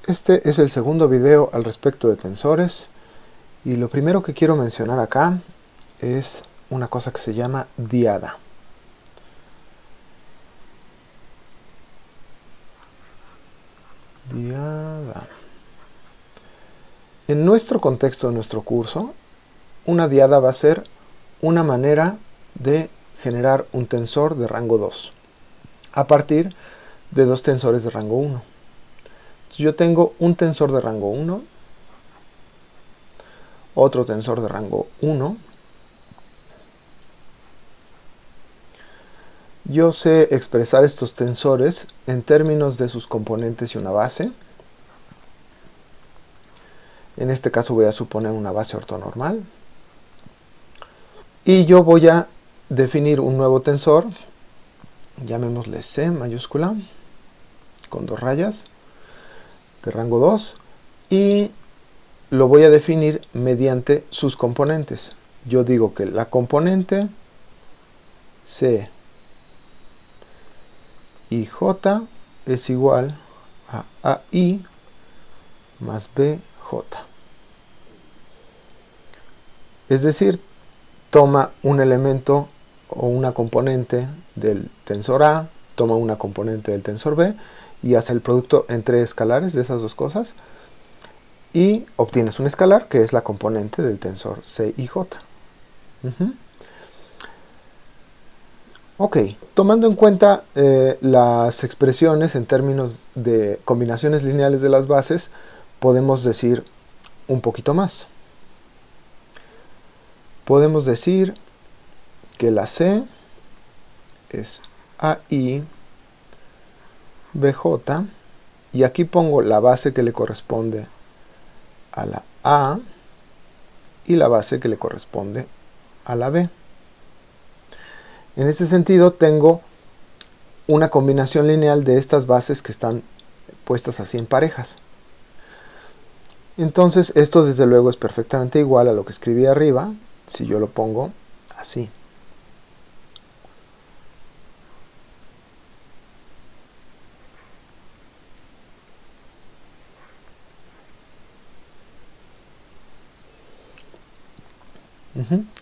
Este es el segundo video al respecto de tensores y lo primero que quiero mencionar acá es una cosa que se llama diada. Diada. En nuestro contexto de nuestro curso, una diada va a ser una manera de generar un tensor de rango 2 a partir de dos tensores de rango 1. Yo tengo un tensor de rango 1, otro tensor de rango 1. Yo sé expresar estos tensores en términos de sus componentes y una base. En este caso voy a suponer una base ortonormal. Y yo voy a definir un nuevo tensor, llamémosle C mayúscula, con dos rayas, de rango 2, y lo voy a definir mediante sus componentes. Yo digo que la componente C y J es igual a AI más BJ. Es decir, toma un elemento o una componente del tensor A, toma una componente del tensor B y hace el producto entre escalares de esas dos cosas y obtienes un escalar que es la componente del tensor C y J. Ok, tomando en cuenta las expresiones en términos de combinaciones lineales de las bases, podemos decir un poquito más. Podemos decir que la C es AI BJ y aquí pongo la base que le corresponde a la A y la base que le corresponde a la B. En este sentido tengo una combinación lineal de estas bases que están puestas así en parejas. Entonces esto desde luego es perfectamente igual a lo que escribí arriba si yo lo pongo así.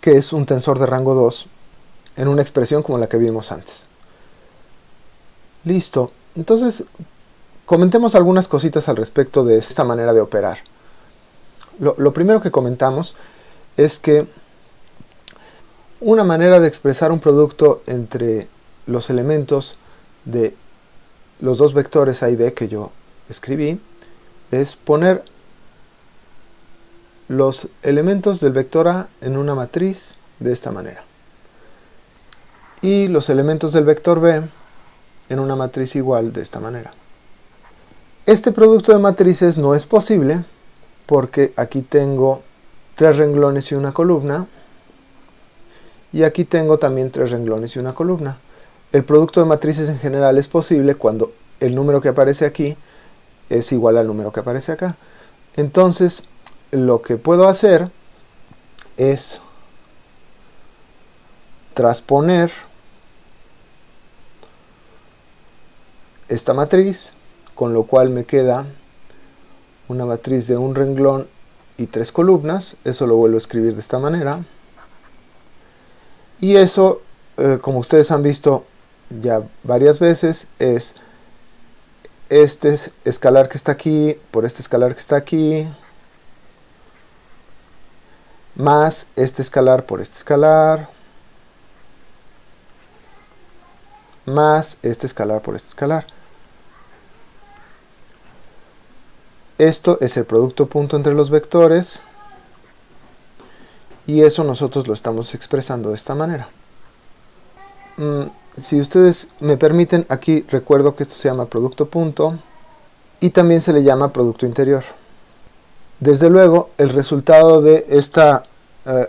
Que es un tensor de rango 2 en una expresión como la que vimos antes. Listo. Entonces, comentemos algunas cositas al respecto de esta manera de operar. Lo primero que comentamos es que una manera de expresar un producto entre los elementos de los dos vectores A y B que yo escribí es poner los elementos del vector A en una matriz de esta manera y los elementos del vector B en una matriz igual de esta manera. Este producto de matrices no es posible porque aquí tengo tres renglones y una columna y aquí tengo también tres renglones y una columna. El producto de matrices en general es posible cuando el número que aparece aquí es igual al número que aparece acá. Entonces lo que puedo hacer es transponer esta matriz, con lo cual me queda una matriz de un renglón y tres columnas. Eso lo vuelvo a escribir de esta manera. Y eso, como ustedes han visto ya varias veces, es este escalar que está aquí por este escalar que está aquí, más este escalar por este escalar, más este escalar por este escalar. Esto es el producto punto entre los vectores y eso nosotros lo estamos expresando de esta manera. Si ustedes me permiten, aquí recuerdo que esto se llama producto punto y también se le llama producto interior. Desde luego, el resultado de esta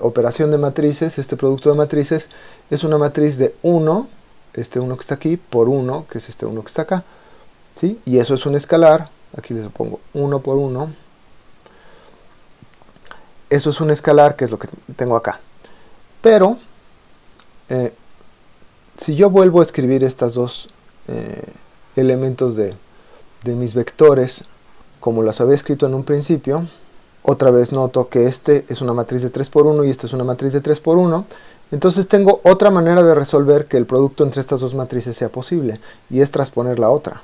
operación de matrices, este producto de matrices, es una matriz de 1, este 1 que está aquí, por 1, que es este 1 que está acá, ¿sí? Y eso es un escalar, aquí les pongo 1 por 1. Eso es un escalar, que es lo que tengo acá. Pero, si yo vuelvo a escribir estos dos elementos de mis vectores como las había escrito en un principio, otra vez noto que este es una matriz de 3 por 1 y esta es una matriz de 3 por 1. Entonces tengo otra manera de resolver que el producto entre estas dos matrices sea posible, y es transponer la otra,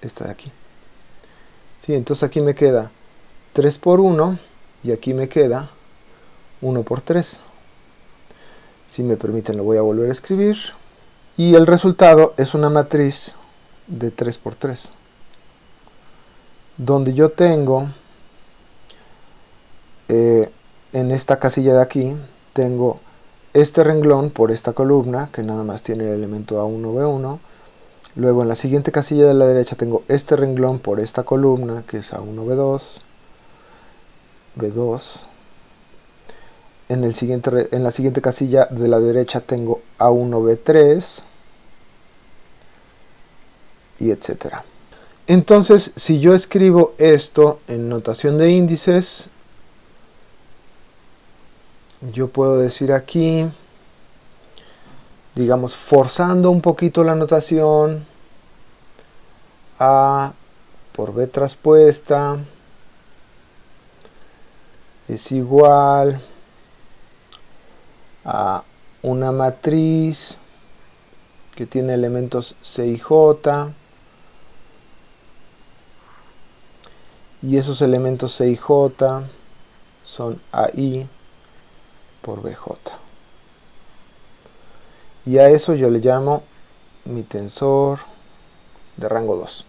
esta de aquí. Sí, entonces aquí me queda 3 por 1 y aquí me queda 1 por 3. Si me permiten lo voy a volver a escribir. Y el resultado es una matriz de 3 por 3. Donde yo tengo, en esta casilla de aquí, tengo este renglón por esta columna, que nada más tiene el elemento A1, B1. Luego en la siguiente casilla de la derecha tengo este renglón por esta columna, que es A1, B2, B2. En la siguiente casilla de la derecha tengo A1, B3, y etcétera. Entonces, si yo escribo esto en notación de índices, yo puedo decir aquí, digamos, forzando un poquito la notación, A por B traspuesta es igual a una matriz que tiene elementos C y J, y esos elementos C y J son AI por BJ. Y a eso yo le llamo mi tensor de rango 2.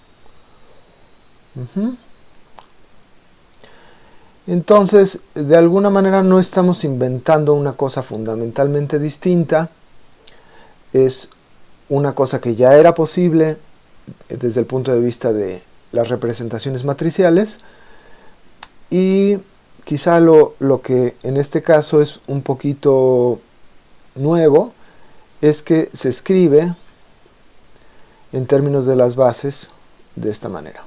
Entonces, de alguna manera no estamos inventando una cosa fundamentalmente distinta. Es una cosa que ya era posible desde el punto de vista de las representaciones matriciales, y quizá lo que en este caso es un poquito nuevo es que se escribe en términos de las bases de esta manera,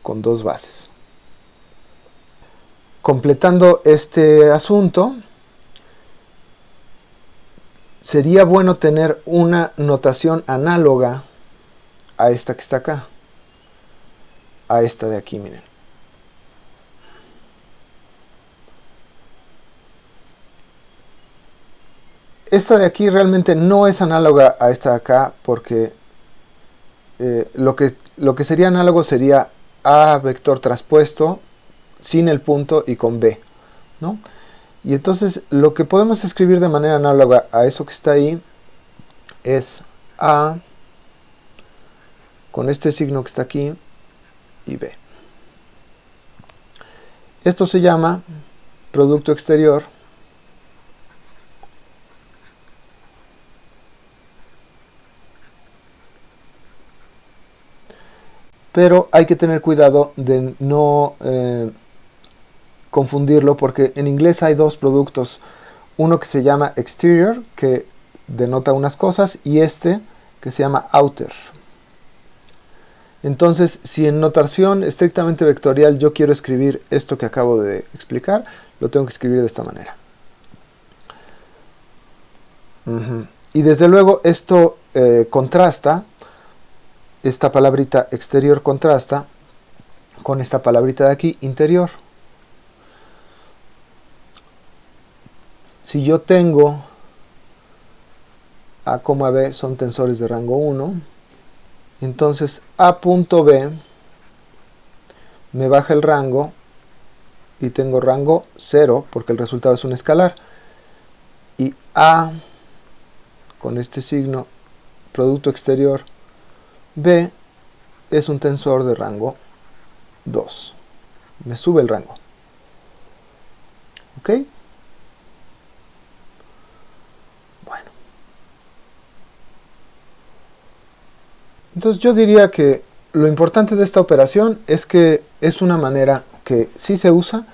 con dos bases. Completando este asunto, sería bueno tener una notación análoga a esta que está acá, a esta de aquí, miren. Esta de aquí realmente no es análoga a esta de acá, porque lo que sería análogo sería A vector traspuesto sin el punto y con B, ¿no? Y entonces lo que podemos escribir de manera análoga a eso que está ahí es A con este signo que está aquí y B. Esto se llama producto exterior pero hay que tener cuidado de no confundirlo, porque en inglés hay dos productos, uno que se llama exterior, que denota unas cosas, y este que se llama outer. Entonces, si en notación estrictamente vectorial yo quiero escribir esto que acabo de explicar, lo tengo que escribir de esta manera. Y desde luego esto contrasta, esta palabrita exterior contrasta con esta palabrita de aquí, interior. Si yo tengo A, B son tensores de rango 1, entonces A.B me baja el rango y tengo rango 0 porque el resultado es un escalar. Y A con este signo, producto exterior B, es un tensor de rango 2. Me sube el rango. ¿Ok? Bueno. Entonces yo diría que lo importante de esta operación es que es una manera que sí se usa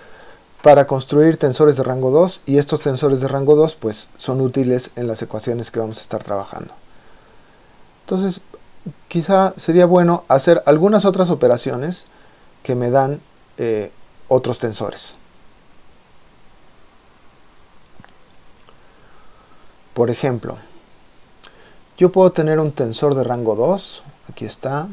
para construir tensores de rango 2, y estos tensores de rango 2 pues son útiles en las ecuaciones que vamos a estar trabajando. Entonces, quizá sería bueno hacer algunas otras operaciones que me dan otros tensores. Por ejemplo, yo puedo tener un tensor de rango 2, aquí está,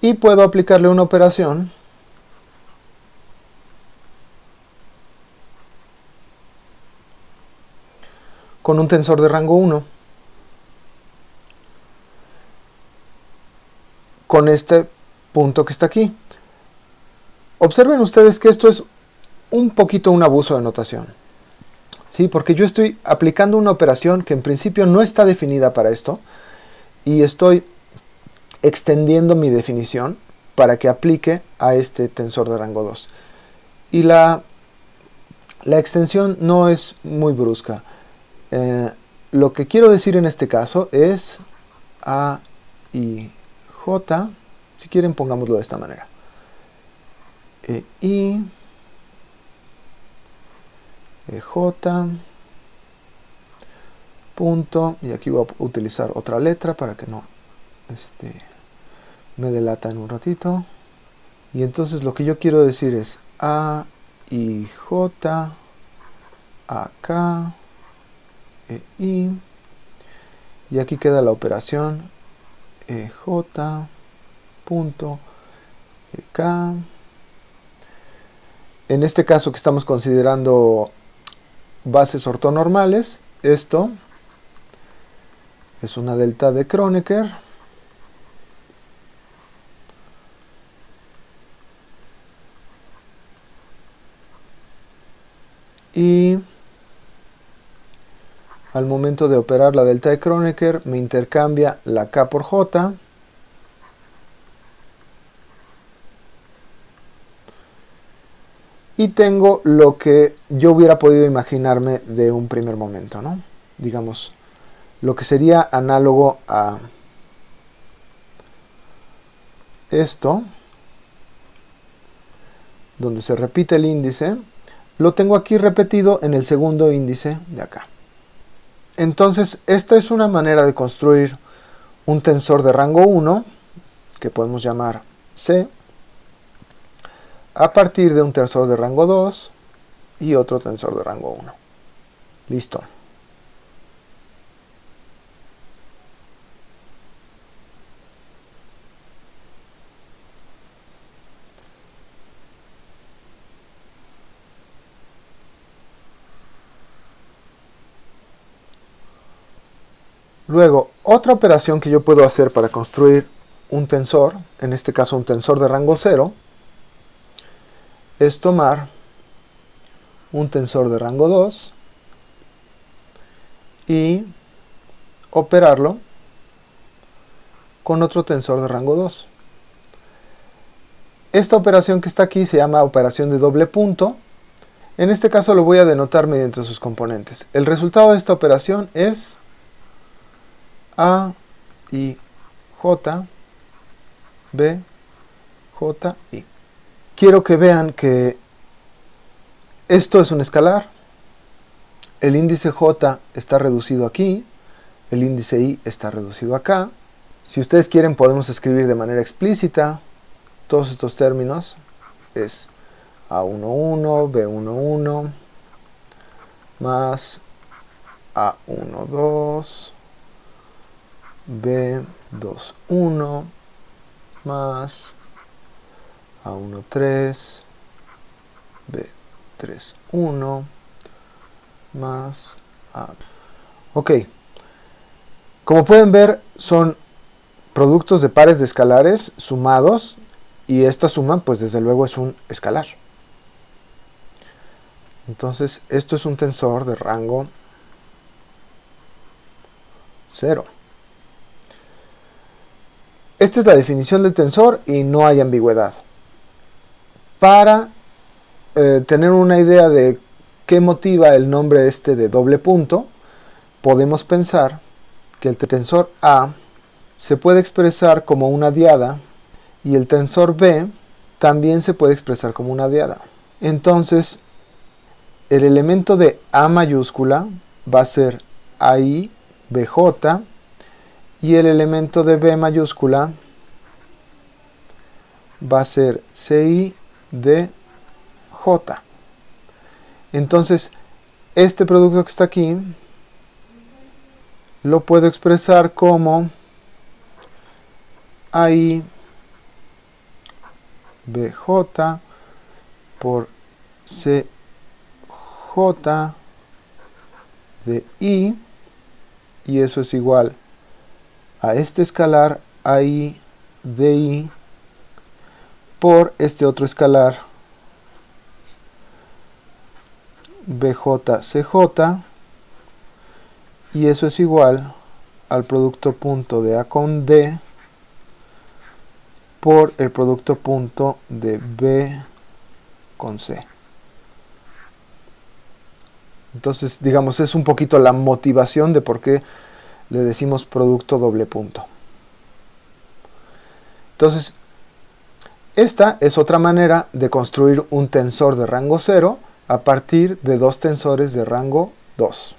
y puedo aplicarle una operación con un tensor de rango 1 con este punto que está aquí. Observen ustedes que esto es un poquito un abuso de notación, ¿sí? Porque yo estoy aplicando una operación que en principio no está definida para esto y estoy extendiendo mi definición para que aplique a este tensor de rango 2. Y la extensión no es muy brusca. Lo que quiero decir en este caso es A y J, si quieren pongámoslo de esta manera. I, J, punto, y aquí voy a utilizar otra letra para que no me delata en un ratito. Y entonces lo que yo quiero decir es A y J, acá, I, y aquí queda la operación J, punto, K. En este caso que estamos considerando bases ortonormales, esto es una delta de Kronecker y al momento de operar la delta de Kronecker me intercambia la K por J y tengo lo que yo hubiera podido imaginarme de un primer momento, ¿no? Digamos, lo que sería análogo a esto, donde se repite el índice, lo tengo aquí repetido en el segundo índice de acá. Entonces, esta es una manera de construir un tensor de rango 1, que podemos llamar C, a partir de un tensor de rango 2 y otro tensor de rango 1. Listo. Luego, otra operación que yo puedo hacer para construir un tensor, en este caso un tensor de rango 0, es tomar un tensor de rango 2 y operarlo con otro tensor de rango 2. Esta operación que está aquí se llama operación de doble punto. En este caso lo voy a denotar mediante sus componentes. El resultado de esta operación es A y J, B, J, I. Quiero que vean que esto es un escalar. El índice J está reducido aquí. El índice I está reducido acá. Si ustedes quieren podemos escribir de manera explícita todos estos términos. Es A11, B11, más A12, B21, más A13, B31, más A. Ok. Como pueden ver, son productos de pares de escalares sumados y esta suma, pues desde luego es un escalar. Entonces, esto es un tensor de rango 0. Esta es la definición del tensor y no hay ambigüedad. Para tener una idea de qué motiva el nombre de doble punto, podemos pensar que el tensor A se puede expresar como una diada y el tensor B también se puede expresar como una diada. Entonces, el elemento de A mayúscula va a ser AI BJ y el elemento de B mayúscula va a ser CI DJ. Entonces, este producto que está aquí lo puedo expresar como AI BJ por CJ de I, y eso es igual a este escalar AI de I por este otro escalar BJCJ, y eso es igual al producto punto de A con D por el producto punto de B con C. Entonces, digamos, es un poquito la motivación de por qué le decimos producto doble punto. Entonces, esta es otra manera de construir un tensor de rango 0 a partir de dos tensores de rango 2.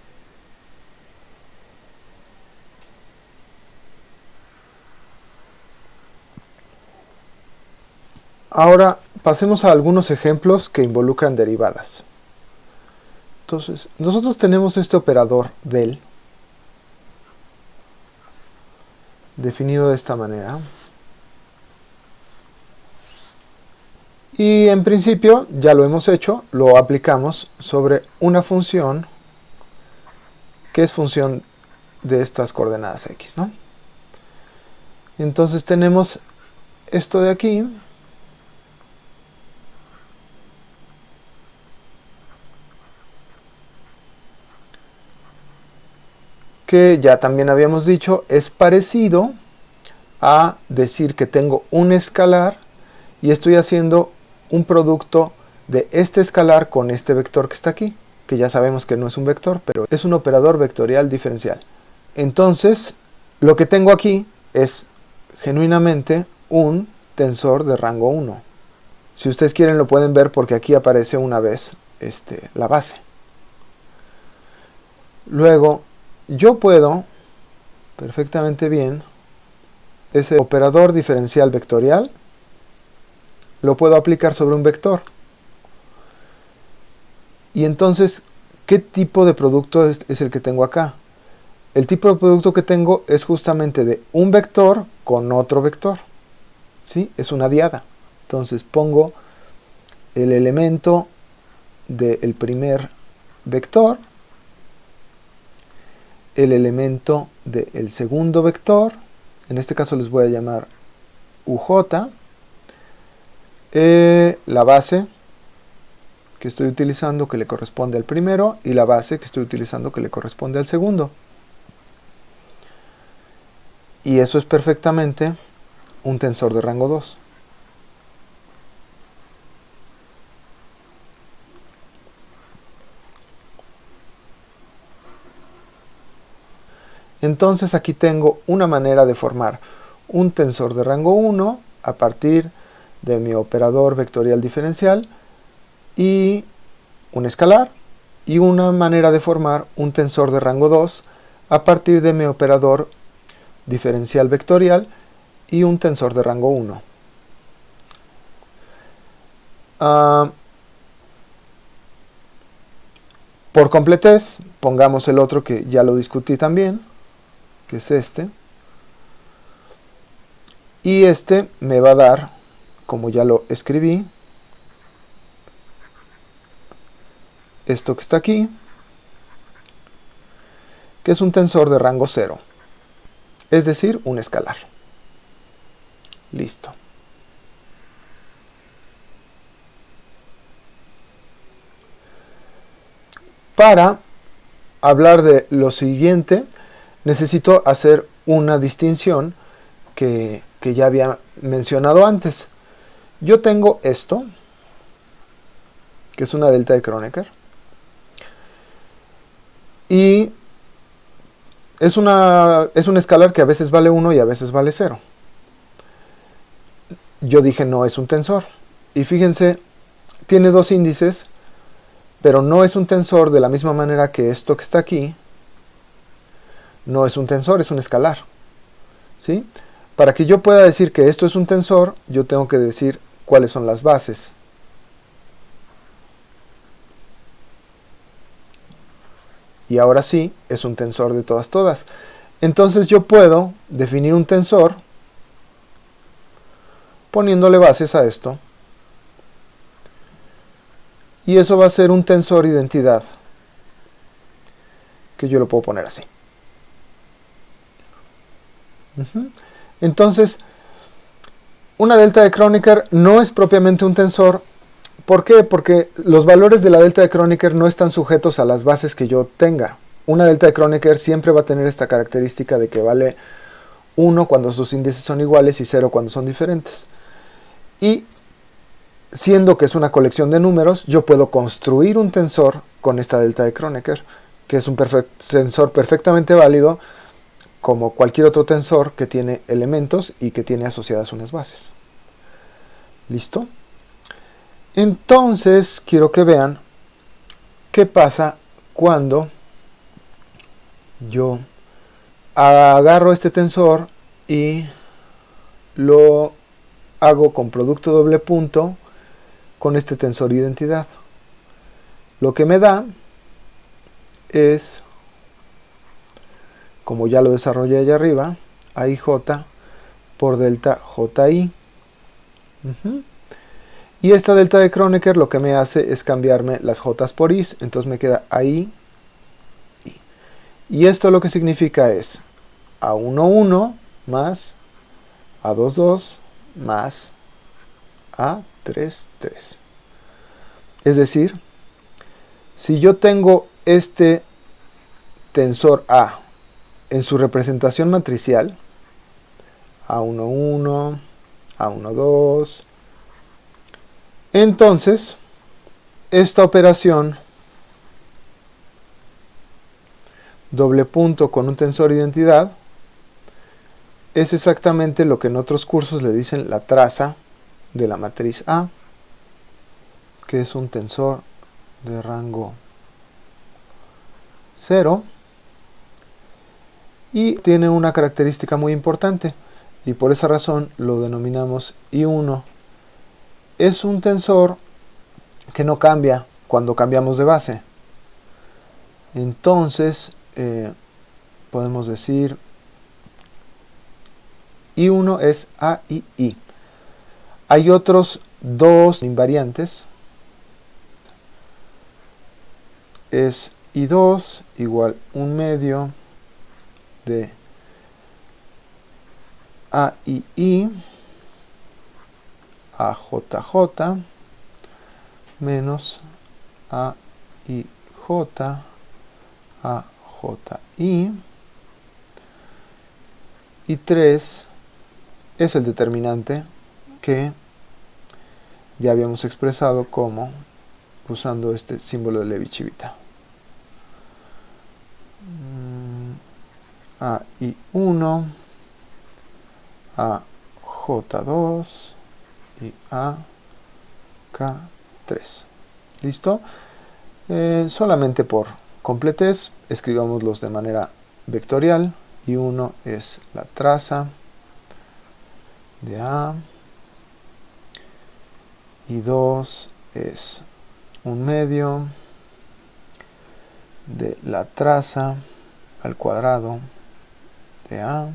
Ahora pasemos a algunos ejemplos que involucran derivadas. Entonces, nosotros tenemos este operador del, definido de esta manera. Y en principio, ya lo hemos hecho, lo aplicamos sobre una función que es función de estas coordenadas x, ¿no? Entonces tenemos esto de aquí, que ya también habíamos dicho, es parecido a decir que tengo un escalar y estoy haciendo un producto de este escalar con este vector que está aquí, que ya sabemos que no es un vector, pero es un operador vectorial diferencial. Entonces, lo que tengo aquí es genuinamente un tensor de rango 1. Si ustedes quieren lo pueden ver porque aquí aparece una vez la base. Luego, yo puedo perfectamente bien ese operador diferencial vectorial lo puedo aplicar sobre un vector. Y entonces, ¿qué tipo de producto es el que tengo acá? El tipo de producto que tengo es justamente de un vector con otro vector. ¿Sí? Es una diada. Entonces pongo el elemento del primer vector, el elemento del segundo vector, en este caso les voy a llamar UJ, la base que estoy utilizando que le corresponde al primero y la base que estoy utilizando que le corresponde al segundo. Y eso es perfectamente un tensor de rango 2. Entonces aquí tengo una manera de formar un tensor de rango 1 a partir de mi operador vectorial diferencial y un escalar, y una manera de formar un tensor de rango 2 a partir de mi operador diferencial vectorial y un tensor de rango 1. Por completez, pongamos el otro que ya lo discutí también, que es este. Y este me va a dar, como ya lo escribí, esto que está aquí, que es un tensor de rango 0, es decir, un escalar. Listo. Para hablar de lo siguiente, necesito hacer una distinción que ya había mencionado antes. Yo tengo esto, que es una delta de Kronecker, y es un escalar que a veces vale 1 y a veces vale 0. Yo dije no es un tensor. Y fíjense, tiene dos índices, pero no es un tensor de la misma manera que esto que está aquí. No es un tensor, es un escalar. ¿Sí? Para que yo pueda decir que esto es un tensor, yo tengo que decir cuáles son las bases. Y ahora sí, es un tensor de todas. Entonces yo puedo definir un tensor poniéndole bases a esto Y eso va a ser un tensor identidad, que yo lo puedo poner así. Entonces, una delta de Kronecker no es propiamente un tensor. ¿Por qué? Porque los valores de la delta de Kronecker no están sujetos a las bases que yo tenga. Una delta de Kronecker siempre va a tener esta característica de que vale 1 cuando sus índices son iguales y 0 cuando son diferentes. Y siendo que es una colección de números, yo puedo construir un tensor con esta delta de Kronecker, que es un tensor perfectamente válido como cualquier otro tensor que tiene elementos y que tiene asociadas unas bases. ¿Listo? Entonces, quiero que vean qué pasa cuando yo agarro este tensor y lo hago con producto doble punto con este tensor identidad. Lo que me da es, como ya lo desarrollé allá arriba, AIJ por delta JI. Y esta delta de Kronecker lo que me hace es cambiarme las J por Is, entonces me queda AI. Y esto lo que significa es A11 más A22 más A33. Es decir, si yo tengo este tensor A en su representación matricial, A11, A12, entonces esta operación doble punto con un tensor identidad es exactamente lo que en otros cursos le dicen la traza de la matriz A, que es un tensor de rango 0 y tiene una característica muy importante y por esa razón lo denominamos I1. Es un tensor que no cambia cuando cambiamos de base. Entonces podemos decir I1 es A y I. Hay otros dos invariantes. Es I2 igual 1 medio de A y I a JJ menos A y J a JI. Y 3 es el determinante que ya habíamos expresado como usando este símbolo de Levi-Civita. AI1, AJ2 y AK3. ¿Listo? Solamente por completez, escribámoslos de manera vectorial. I1 es la traza de A. I2 es 1 medio de la traza al cuadrado de A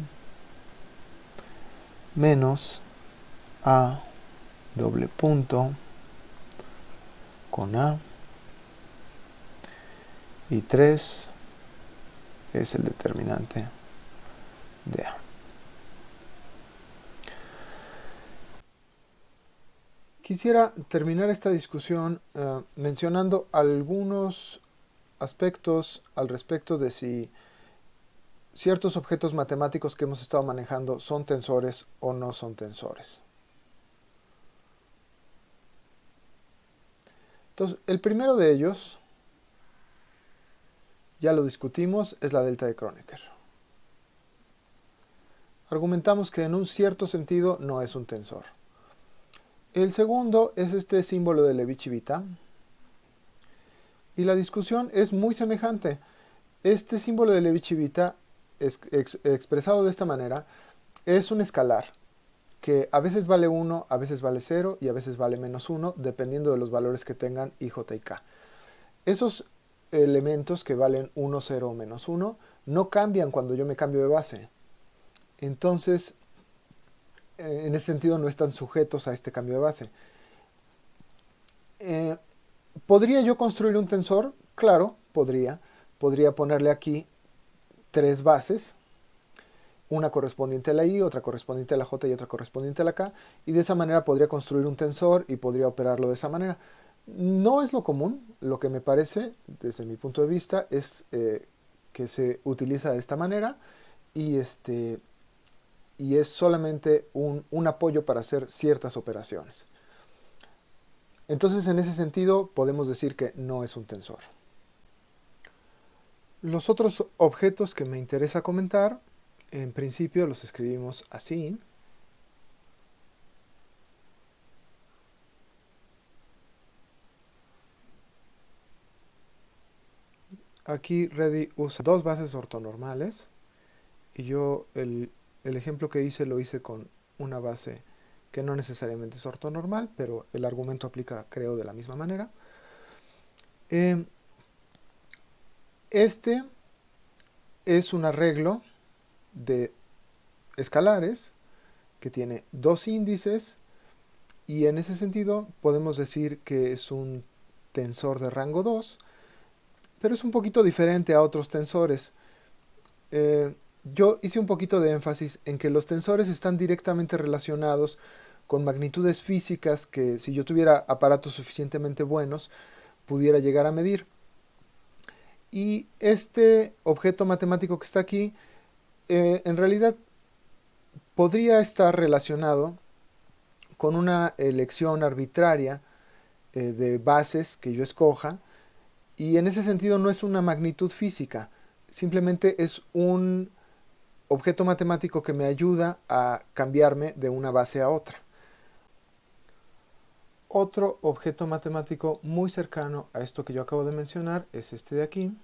menos A doble punto con A y 3 es el determinante de A. Quisiera terminar esta discusión mencionando algunos aspectos al respecto de si ciertos objetos matemáticos que hemos estado manejando son tensores o no son tensores. Entonces, el primero de ellos, ya lo discutimos, es la delta de Kronecker. Argumentamos que en un cierto sentido no es un tensor. El segundo es este símbolo de Levi-Civita. Y la discusión es muy semejante. Este símbolo de Levi-Civita, expresado de esta manera, es un escalar que a veces vale 1, a veces vale 0 y a veces vale menos 1, dependiendo de los valores que tengan I, J y K. Esos elementos que valen 1, 0 o menos 1 no cambian cuando yo me cambio de base. Entonces, en ese sentido no están sujetos a este cambio de base. ¿Podría yo construir un tensor? Claro, podría. Podría ponerle aquí tres bases, una correspondiente a la I, otra correspondiente a la J y otra correspondiente a la K, y de esa manera podría construir un tensor y podría operarlo de esa manera. No es lo común, lo que me parece, desde mi punto de vista, es que se utiliza de esta manera y, y es solamente un apoyo para hacer ciertas operaciones. Entonces, en ese sentido, podemos decir que no es un tensor. Los otros objetos que me interesa comentar, en principio los escribimos así. Aquí Ready usa dos bases ortonormales y yo el ejemplo que hice lo hice con una base que no necesariamente es ortonormal, pero el argumento aplica, creo, de la misma manera. Este es un arreglo de escalares que tiene dos índices y en ese sentido podemos decir que es un tensor de rango 2, pero es un poquito diferente a otros tensores. Yo hice un poquito de énfasis en que los tensores están directamente relacionados con magnitudes físicas que si yo tuviera aparatos suficientemente buenos pudiera llegar a medir. Y este objeto matemático que está aquí en realidad podría estar relacionado con una elección arbitraria de bases que yo escoja, y en ese sentido no es una magnitud física, simplemente es un objeto matemático que me ayuda a cambiarme de una base a otra. Otro objeto matemático muy cercano a esto que yo acabo de mencionar es este de aquí.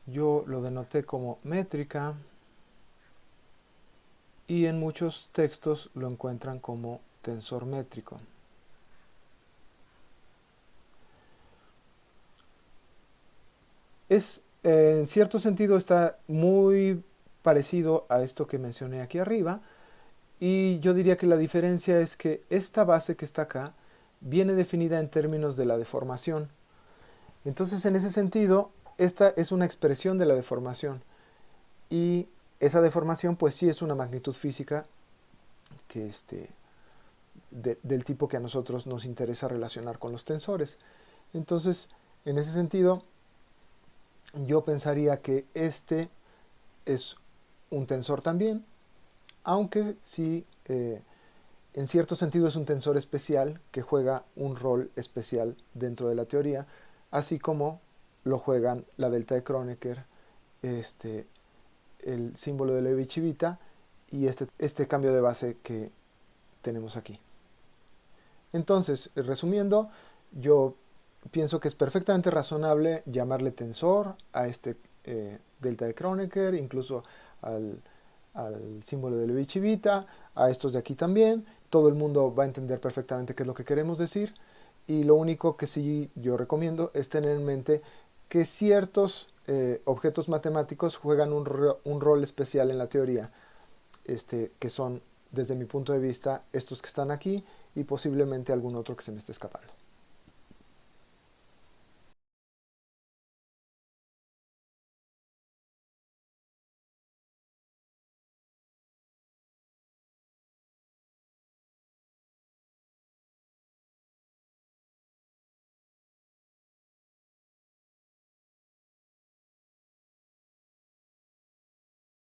Yo lo denoté como métrica y en muchos textos lo encuentran como tensor métrico. En cierto sentido está muy parecido a esto que mencioné aquí arriba, y yo diría que la diferencia es que esta base que está acá viene definida en términos de la deformación. Entonces, en ese sentido, esta es una expresión de la deformación, y esa deformación pues sí es una magnitud física que del tipo que a nosotros nos interesa relacionar con los tensores. Entonces, en ese sentido, yo pensaría que este es un tensor también, aunque sí, en cierto sentido es un tensor especial que juega un rol especial dentro de la teoría, así como lo juegan la delta de Kronecker, el símbolo de Levi-Civita y este cambio de base que tenemos aquí. Entonces, resumiendo, yo pienso que es perfectamente razonable llamarle tensor a este delta de Kronecker, incluso al símbolo de Levi-Civita, a estos de aquí también. Todo el mundo va a entender perfectamente qué es lo que queremos decir, y lo único que sí yo recomiendo es tener en mente que ciertos objetos matemáticos juegan un rol especial en la teoría, que son, desde mi punto de vista, estos que están aquí y posiblemente algún otro que se me esté escapando.